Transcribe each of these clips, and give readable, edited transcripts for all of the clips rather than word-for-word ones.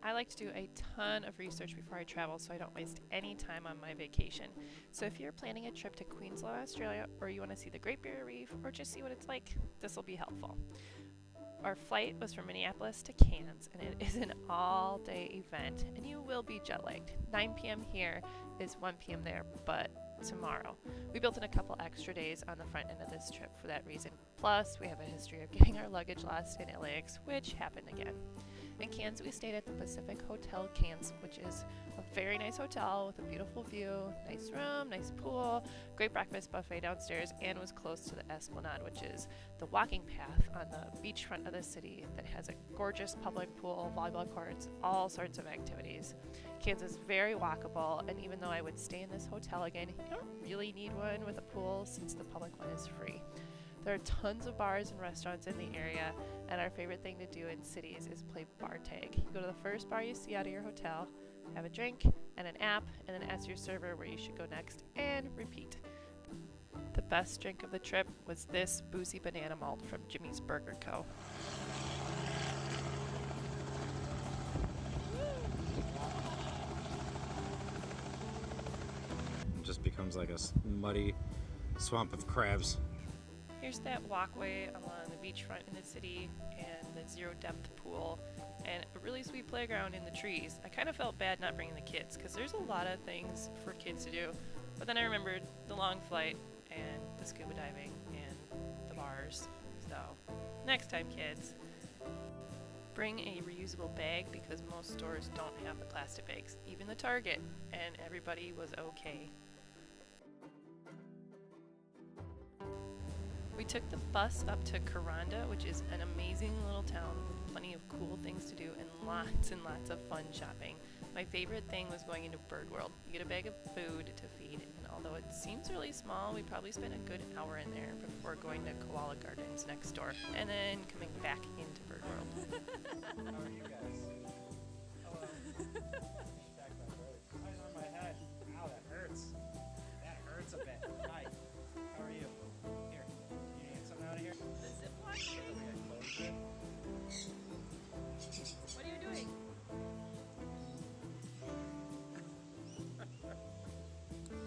I like to do a ton of research before I travel so I don't waste any time on my vacation. So if you're planning a trip to Queensland, Australia, or you want to see the Great Barrier Reef, or just see what it's like, this will be helpful. Our flight was from Minneapolis to Cairns, and it is an all-day event, and you will be jet-lagged. 9 p.m. here is 1 p.m. there, but tomorrow. We built in a couple extra days on the front end of this trip for that reason. Plus, we have a history of getting our luggage lost in LAX, which happened again. In Cairns, we stayed at the Pacific Hotel Cairns, which is a very nice hotel with a beautiful view, nice room, nice pool, great breakfast buffet downstairs, and was close to the Esplanade, which is the walking path on the beachfront of the city that has a gorgeous public pool, volleyball courts, all sorts of activities. Cairns is very walkable, and even though I would stay in this hotel again, you don't really need one with a pool since the public one is free. There are tons of bars and restaurants in the area, and our favorite thing to do in cities is play bar tag. You go to the first bar you see out of your hotel, have a drink and an app, and then ask your server where you should go next, and repeat. The best drink of the trip was this boozy banana malt from Jimmy's Burger Co. It just becomes like a muddy swamp of crabs. Here's that walkway along the beachfront in the city and the zero depth pool and a really sweet playground in the trees. I kind of felt bad not bringing the kids because there's a lot of things for kids to do, but then I remembered the long flight and the scuba diving and the bars. So next time, kids, bring a reusable bag because most stores don't have the plastic bags, even the Target, and everybody was okay. We took the bus up to Kuranda, which is an amazing little town with plenty of cool things to do and lots of fun shopping. My favorite thing was going into Bird World. You get a bag of food to feed, and although it seems really small, we probably spent a good hour in there before going to Koala Gardens next door, and then coming back into Bird World. How are you guys? Hello. Eyes on my head. Ow, that hurts. That hurts a bit. Hi. How are you? Here. You need something out of here? The zip line? What are you doing?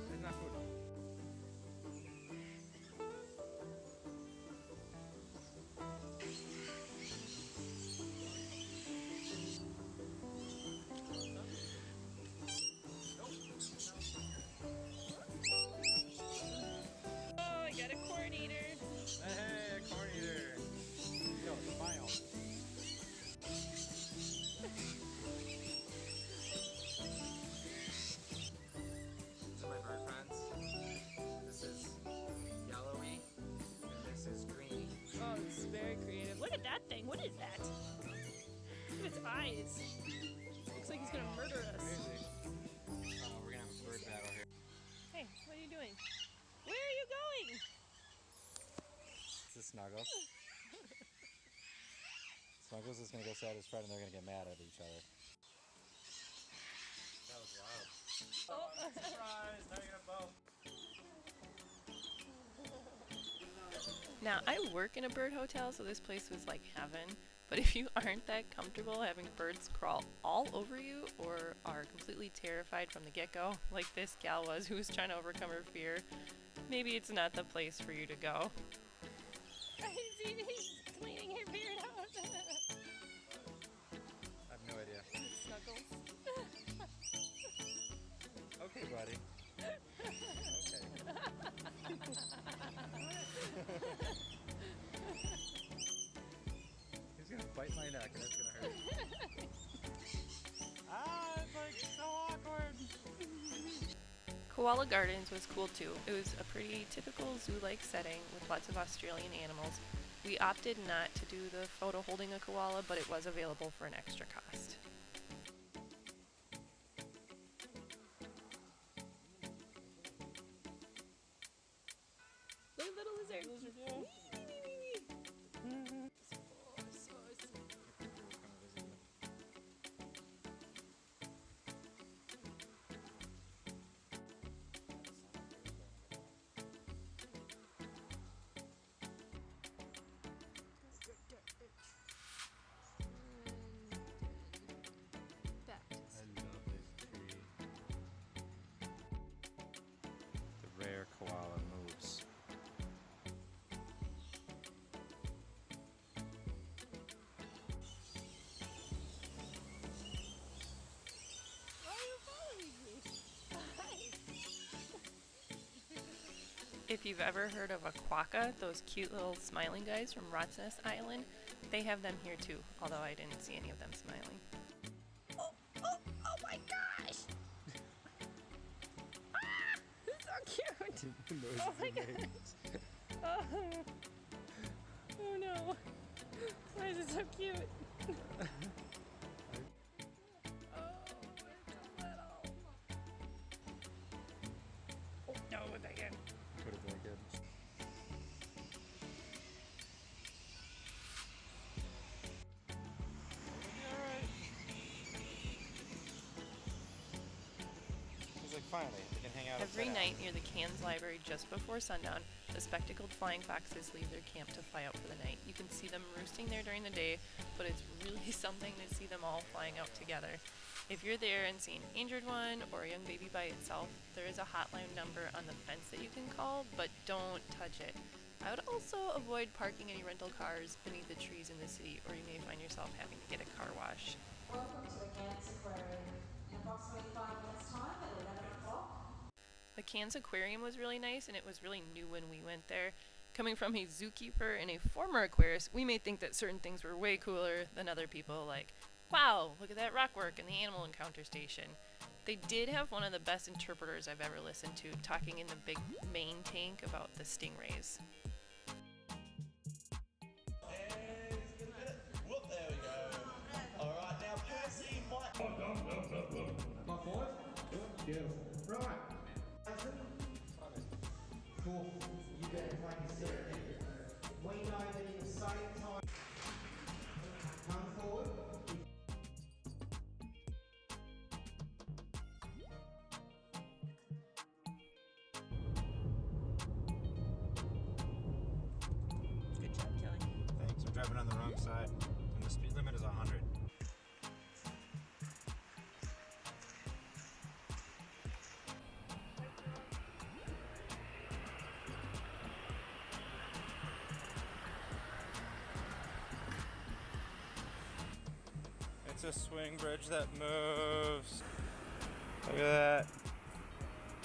There's not food. Oh, I got a corn eater. Hey, corn eater. Yo, smile. These are my bird friends. This is yellowy, and this is greeny. Oh, this is very creative. Look at that thing. What is that? Look at its eyes. Looks like he's gonna murder us. Crazy. We're gonna have a bird battle here. Hey, what are you doing? Where are you going? This is Snuggles. Snuggles is gonna go set his friend, and they're gonna get mad at each other. That was loud. Oh. Surprise! Now you're gonna both. Now, I work in a bird hotel, so this place was like heaven. But if you aren't that comfortable having birds crawl all over you or are completely terrified from the get-go, like this gal was who was trying to overcome her fear, maybe it's not the place for you to go. He's cleaning her beard out. I have no idea. Snuggles. Okay, buddy. He's gonna bite my neck and it's gonna hurt. It's like so awkward. Koala Gardens was cool too. It was a pretty typical zoo-like setting with lots of Australian animals. We opted not to do the photo holding a koala, but it was available for an extra cost. Look at little lizard. Lizard, yeah. If you've ever heard of a quokka, those cute little smiling guys from Rottnest Island, they have them here too, although I didn't see any of them smiling. Oh my gosh! Ah! It's so cute! Oh my gosh! Oh no! Why is it so cute? No, what the heck? Could have been good. He's like, finally, we can hang out Every upside night down. near the Cairns Library just before sundown, the spectacled flying foxes leave their camp to fly out for the night. You can see them roosting there during the day, but it's really something to see them all flying out together. If you're there and see an injured one or a young baby by itself, there is a hotline number on the fence that you can call, but don't touch it. I would also avoid parking any rental cars beneath the trees in the city, or you may find yourself having to get a car wash. Welcome to the Cairns Aquarium. In approximately 5 minutes' time at 11 o'clock. The Cairns Aquarium was really nice, and it was really new when we went there. Coming from a zookeeper and a former aquarist, we may think that certain things were way cooler than other people, like, wow, look at that rockwork in the animal encounter station. They did have one of the best interpreters I've ever listened to talking in the big main tank about the stingrays. Whoop, there we go. All right, now Percy, Mike. My five? Beautiful. Right. Cool. You better take a step. We know that in the same time, come forward. Good job, Kelly. Thanks, I'm driving on the wrong side, and the speed limit is 100. It's a swing bridge that moves. Look at that.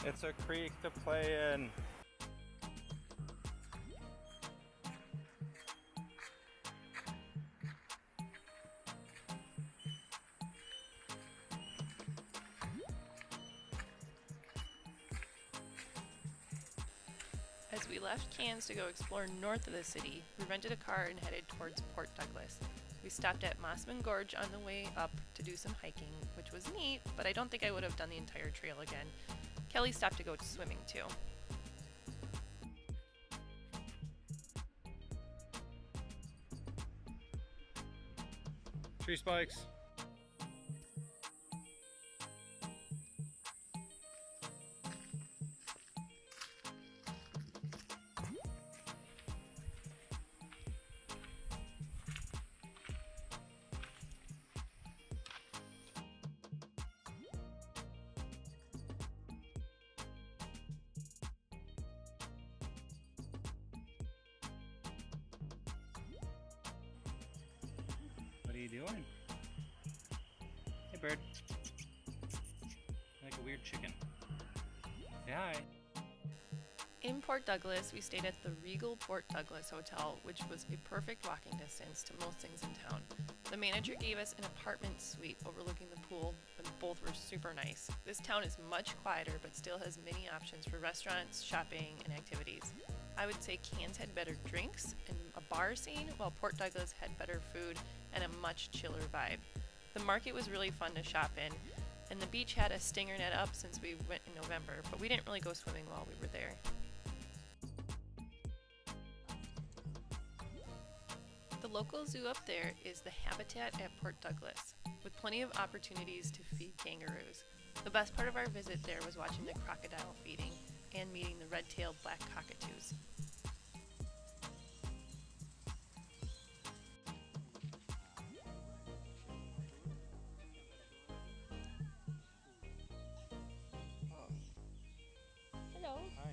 It's a creek to play in. As we left Cairns to go explore north of the city, we rented a car and headed towards Port Douglas. We stopped at Mossman Gorge on the way up to do some hiking, which was neat, but I don't think I would have done the entire trail again. Kelly stopped to go swimming too. Tree spikes. What are you doing? Hey, bird. Like a weird chicken. Say hi. In Port Douglas, we stayed at the Regal Port Douglas Hotel, which was a perfect walking distance to most things in town. The manager gave us an apartment suite overlooking the pool, and both were super nice. This town is much quieter, but still has many options for restaurants, shopping, and activities. I would say Cairns had better drinks and a bar scene, while Port Douglas had better food and a much chiller vibe. The market was really fun to shop in, and the beach had a stinger net up since we went in November, but we didn't really go swimming while we were there. The local zoo up there is the Habitat at Port Douglas, with plenty of opportunities to feed kangaroos. The best part of our visit there was watching the crocodile feeding and meeting the red-tailed black cockatoos. Hello. Hi.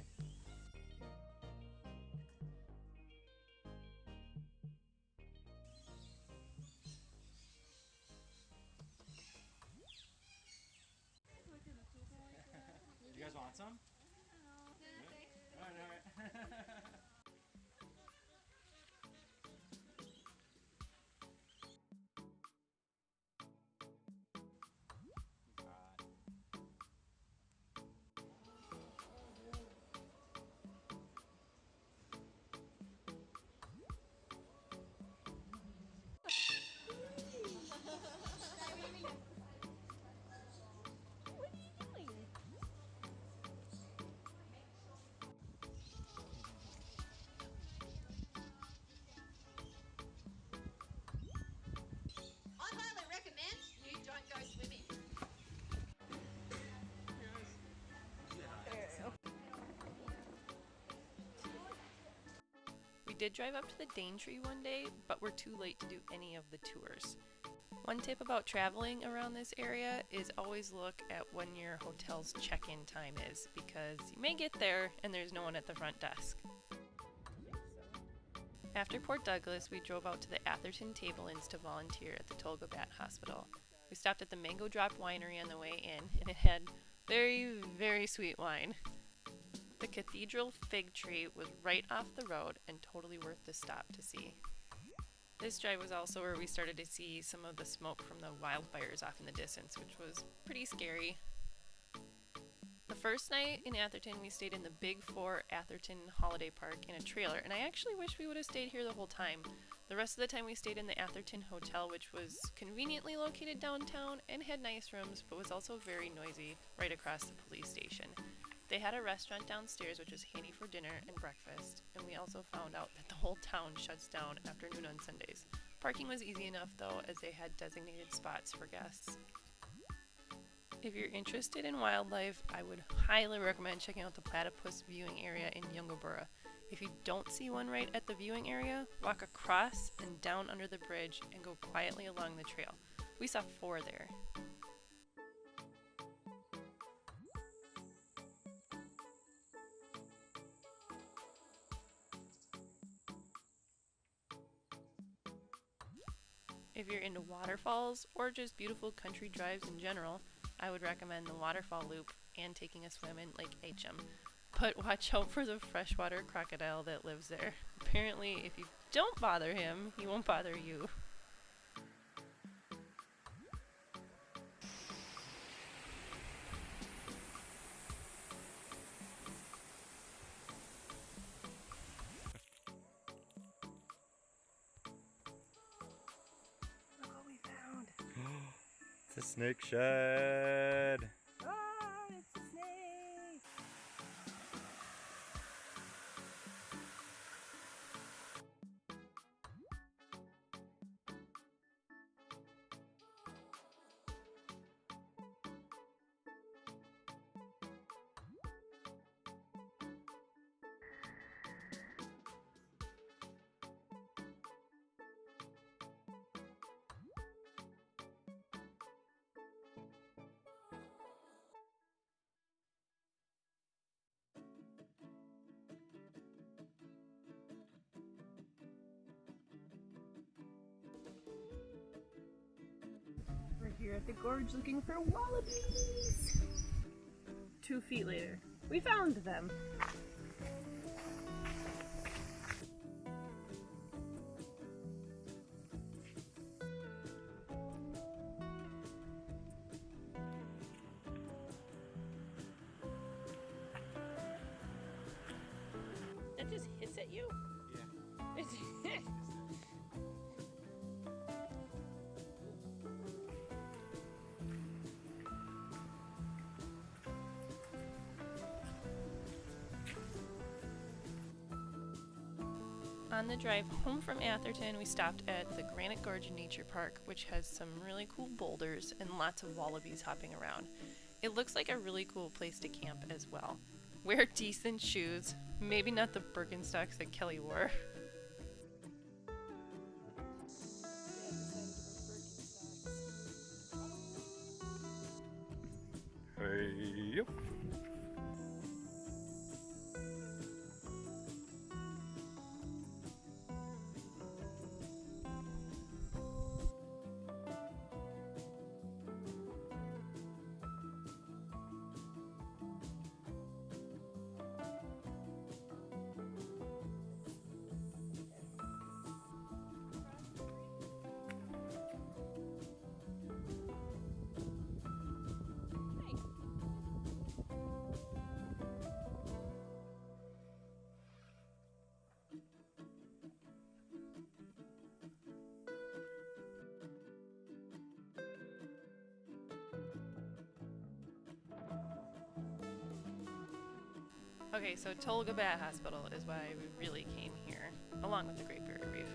You guys want some? Alright, alright. did drive up to the Daintree one day, but we're too late to do any of the tours. One tip about traveling around this area is always look at when your hotel's check-in time is, because you may get there and there's no one at the front desk. After Port Douglas, we drove out to the Atherton Tablelands to volunteer at the Tolga Bat Hospital. We stopped at the Mango Drop Winery on the way in, and it had very, very sweet wine. The Cathedral fig tree was right off the road and totally worth the stop to see. This drive was also where we started to see some of the smoke from the wildfires off in the distance, which was pretty scary. The first night in Atherton, we stayed in the Big Four Atherton Holiday Park in a trailer, and I actually wish we would have stayed here the whole time. The rest of the time we stayed in the Atherton Hotel, which was conveniently located downtown and had nice rooms, but was also very noisy right across the police station. They had a restaurant downstairs, which was handy for dinner and breakfast, and we also found out that the whole town shuts down after noon on Sundays. Parking was easy enough, though, as they had designated spots for guests. If you're interested in wildlife, I would highly recommend checking out the Platypus viewing area in Youngaburra. If you don't see one right at the viewing area, walk across and down under the bridge and go quietly along the trail. We saw 4 there. If you're into waterfalls or just beautiful country drives in general, I would recommend the waterfall loop and taking a swim in Lake Eacham. But watch out for the freshwater crocodile that lives there. Apparently, if you don't bother him, he won't bother you. Look what we found. It's a snake shed. Ah, it's a snake! We're here at the gorge looking for wallabies! 2 feet later, we found them! That just hits at you? Yeah. On the drive home from Atherton, we stopped at the Granite Gorge Nature Park, which has some really cool boulders and lots of wallabies hopping around. It looks like a really cool place to camp as well. Wear decent shoes, maybe not the Birkenstocks that Kelly wore. Hey, yep. Okay, so Tolga Bat Hospital is why we really came here, along with the Great Barrier Reef.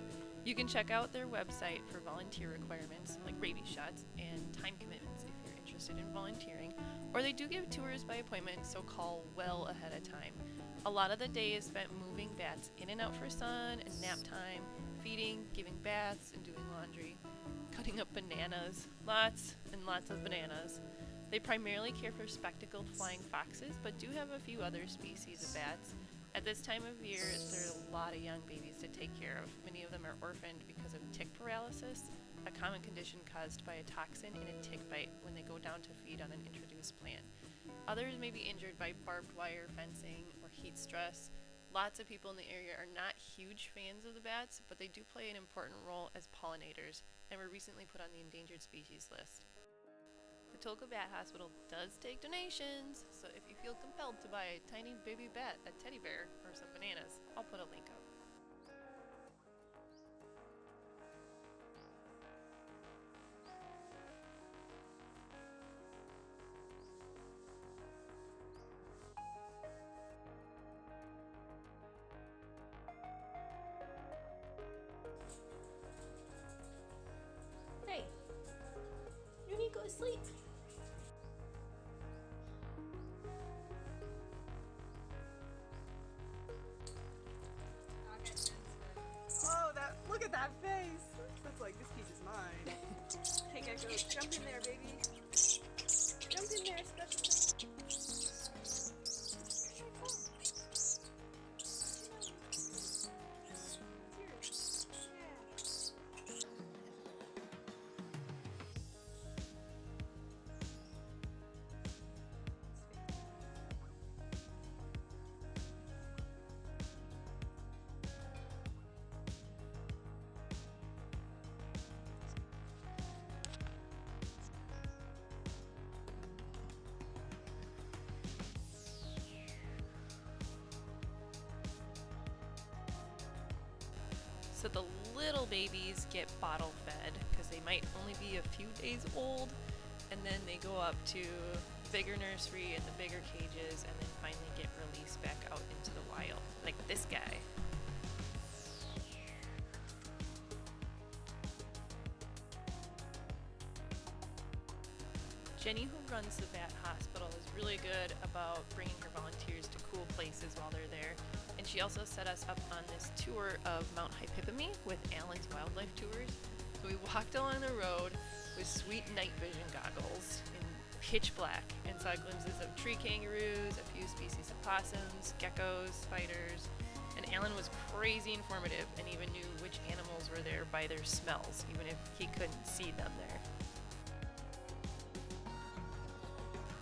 You can check out their website for volunteer requirements, like rabies shots, and time commitments if you're interested in volunteering. Or they do give tours by appointment, so call well ahead of time. A lot of the day is spent moving bats in and out for sun and nap time, feeding, giving baths, and doing laundry. Cutting up bananas, lots and lots of bananas. They primarily care for spectacled flying foxes, but do have a few other species of bats. At this time of year, there are a lot of young babies to take care of. Many of them are orphaned because of tick paralysis, a common condition caused by a toxin in a tick bite when they go down to feed on an introduced plant. Others may be injured by barbed wire fencing or heat stress. Lots of people in the area are not huge fans of the bats, but they do play an important role as pollinators and were recently put on the endangered species list. The Tolga Bat Hospital does take donations, so if you feel compelled to buy a tiny baby bat, a teddy bear, or some bananas, I'll put a link up. Hey, you need to go to sleep. Oh, look at that face. That's like, this piece is mine. Hey, Gecko, jump in there, baby. Jump in there, special. So the little babies get bottle fed because they might only be a few days old, and then they go up to the bigger nursery and the bigger cages, and then finally get released back out into the wild, like this guy. Jenny, who runs the Bat Hospital, is really good about bringing her volunteers to cool places while they're there. And she also set us up on this tour of Mount Hypipamee with Alan's Wildlife Tours. So we walked along the road with sweet night vision goggles in pitch black and saw glimpses of tree kangaroos, a few species of possums, geckos, spiders. And Alan was crazy informative and even knew which animals were there by their smells, even if he couldn't see them there.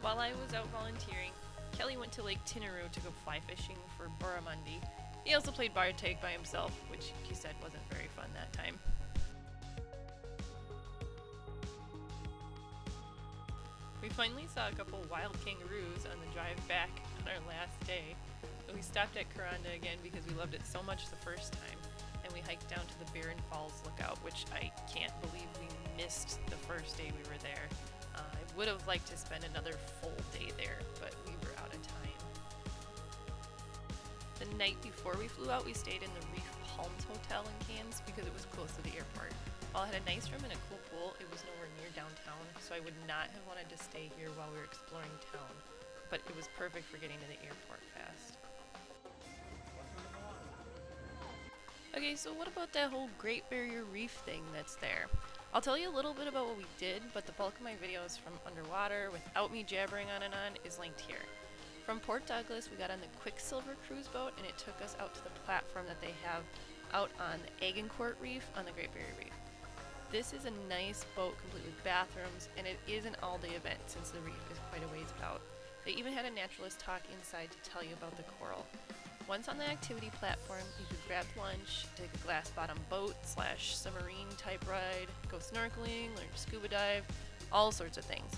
While I was out volunteering, Kelly went to Lake Tinaroo to go fly fishing for barramundi. He also played bar tag by himself, which he said wasn't very fun that time. We finally saw a couple wild kangaroos on the drive back on our last day. But we stopped at Kuranda again because we loved it so much the first time, and we hiked down to the Barron Falls lookout, which I can't believe we missed the first day we were there. I would have liked to spend another full day there, but we were out of time. The night before we flew out, we stayed in the Reef Palms Hotel in Cairns because it was close to the airport. While it had a nice room and a cool pool, it was nowhere near downtown, so I would not have wanted to stay here while we were exploring town, but it was perfect for getting to the airport fast. Okay, so what about that whole Great Barrier Reef thing that's there? I'll tell you a little bit about what we did, but the bulk of my videos from underwater, without me jabbering on and on, is linked here. From Port Douglas, we got on the Quicksilver cruise boat, and it took us out to the platform that they have out on the Agincourt Reef on the Great Barrier Reef. This is a nice boat complete with bathrooms, and it is an all-day event since the reef is quite a ways out. They even had a naturalist talk inside to tell you about the coral. Once on the activity platform, you could grab lunch, take a glass-bottom boat / submarine type ride, go snorkeling, learn to scuba dive, all sorts of things.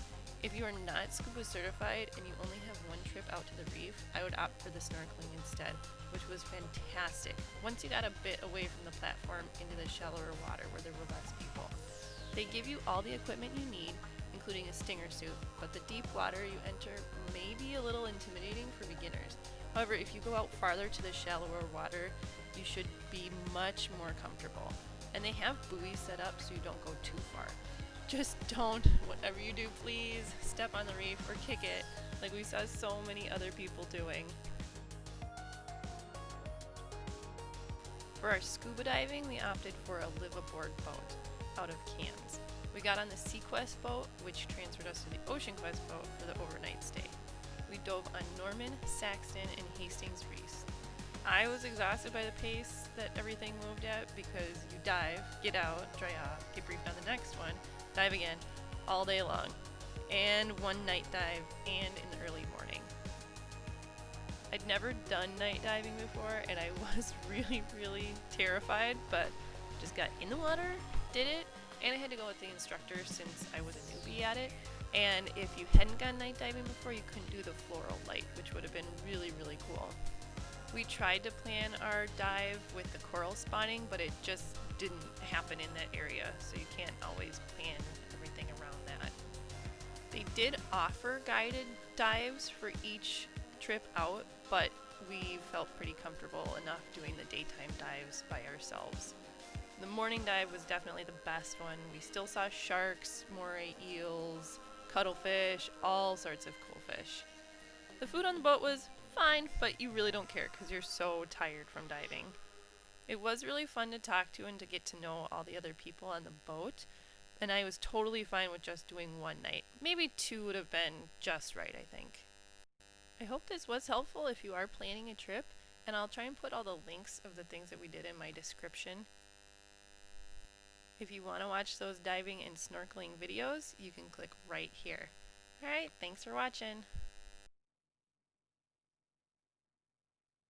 If you are not scuba certified and you only have one trip out to the reef, I would opt for the snorkeling instead, which was fantastic. Once you got a bit away from the platform into the shallower water where there were less people. They give you all the equipment you need, including a stinger suit, but the deep water you enter may be a little intimidating for beginners. However, if you go out farther to the shallower water, you should be much more comfortable. And they have buoys set up so you don't go too far. Just don't, whatever you do, please step on the reef or kick it, like we saw so many other people doing. For our scuba diving, we opted for a live-aboard boat out of Cairns. We got on the Sequest boat, which transferred us to the Ocean Quest boat for the overnight stay. We dove on Norman, Saxton, and Hastings Reefs. I was exhausted by the pace that everything moved at because you dive, get out, dry off, get briefed on the next one, dive again, all day long, and one night dive, and in the early morning. I'd never done night diving before, and I was really terrified, but just got in the water, did it, and I had to go with the instructor since I was a newbie at it. And if you hadn't gone night diving before, you couldn't do the floral light, which would have been really cool. We tried to plan our dive with the coral spawning, but it just didn't happen in that area, so you can't always plan everything around that. They did offer guided dives for each trip out, but we felt pretty comfortable enough doing the daytime dives by ourselves. The morning dive was definitely the best one. We still saw sharks, moray eels, cuttlefish, all sorts of cool fish. The food on the boat was fine, but you really don't care because you're so tired from diving. It was really fun to talk to and to get to know all the other people on the boat, and I was totally fine with just doing one night. Maybe 2 would have been just right, I think. I hope this was helpful if you are planning a trip, and I'll try and put all the links of the things that we did in my description. If you want to watch those diving and snorkeling videos, you can click right here. Alright, thanks for watching.